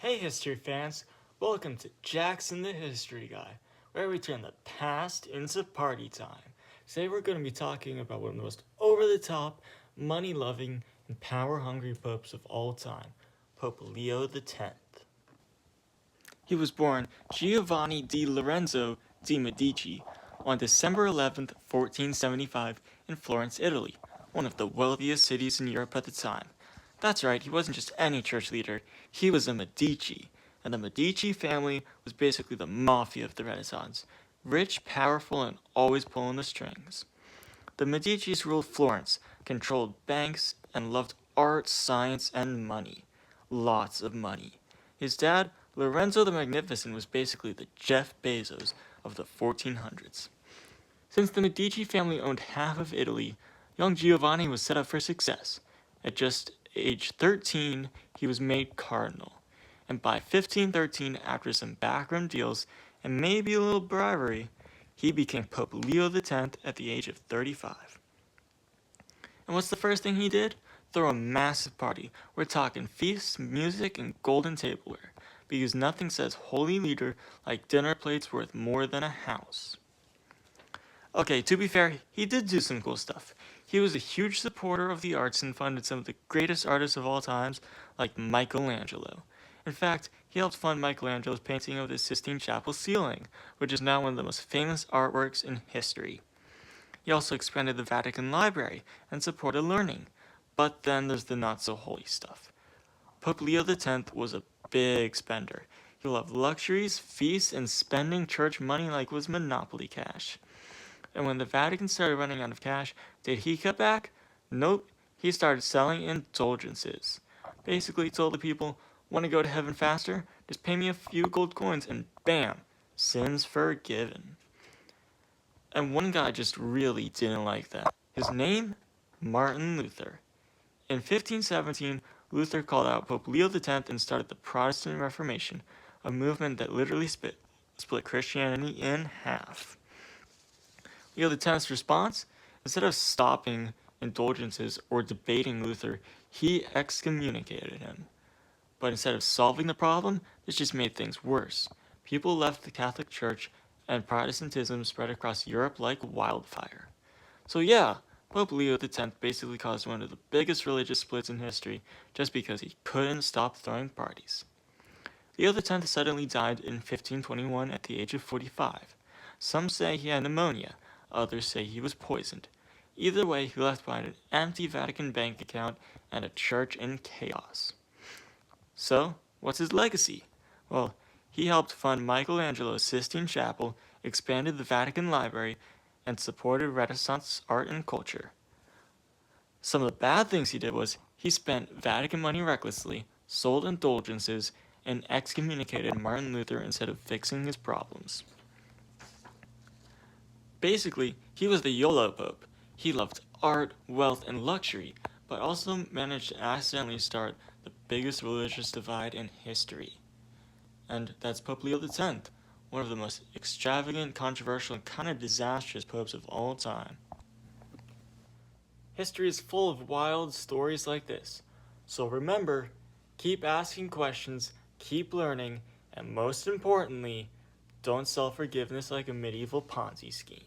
Hey history fans, welcome to Jackson the History Guy, where we turn the past into party time. Today we're going to be talking about one of the most over-the-top, money-loving, and power-hungry popes of all time, Pope Leo X. He was born Giovanni di Lorenzo di Medici on December 11th, 1475 in Florence, Italy, one of the wealthiest cities in Europe at the time. That's right, he wasn't just any church leader, he was a Medici, and the Medici family was basically the mafia of the Renaissance, rich, powerful, and always pulling the strings. The Medicis ruled Florence, controlled banks, and loved art, science, and money. Lots of money. His dad, Lorenzo the Magnificent, was basically the Jeff Bezos of the 1400s. Since the Medici family owned half of Italy, young Giovanni was set up for success. At just age 13, he was made cardinal, and by 1513, after some backroom deals and maybe a little bribery, he became Pope Leo X at the age of 35. And what's the first thing he did? Throw a massive party. We're talking feasts, music, and golden tableware, because nothing says holy leader like dinner plates worth more than a house. Okay, to be fair, he did do some cool stuff. He was a huge supporter of the arts and funded some of the greatest artists of all times, like Michelangelo. In fact, he helped fund Michelangelo's painting of the Sistine Chapel ceiling, which is now one of the most famous artworks in history. He also expanded the Vatican Library and supported learning. But then there's the not-so-holy stuff. Pope Leo X was a big spender. He loved luxuries, feasts, and spending church money like it was Monopoly cash. And when the Vatican started running out of cash, did he cut back? Nope, he started selling indulgences. Basically, he told the people, want to go to heaven faster? Just pay me a few gold coins and bam, sins forgiven. And one guy just really didn't like that. His name? Martin Luther. In 1517, Luther called out Pope Leo X and started the Protestant Reformation, a movement that literally split Christianity in half. Leo X's response? Instead of stopping indulgences or debating Luther, he excommunicated him. But instead of solving the problem, this just made things worse. People left the Catholic Church, and Protestantism spread across Europe like wildfire. So yeah, Pope Leo X basically caused one of the biggest religious splits in history just because he couldn't stop throwing parties. Leo X suddenly died in 1521 at the age of 45. Some say he had pneumonia, others say he was poisoned. Either way, he left behind an empty Vatican bank account and a church in chaos. So, what's his legacy? Well, he helped fund Michelangelo's Sistine Chapel, expanded the Vatican Library, and supported Renaissance art and culture. Some of the bad things he did was he spent Vatican money recklessly, sold indulgences, and excommunicated Martin Luther instead of fixing his problems. Basically, he was the YOLO Pope. He loved art, wealth, and luxury, but also managed to accidentally start the biggest religious divide in history. And that's Pope Leo X, one of the most extravagant, controversial, and kind of disastrous popes of all time. History is full of wild stories like this. So remember, keep asking questions, keep learning, and most importantly, don't sell forgiveness like a medieval Ponzi scheme.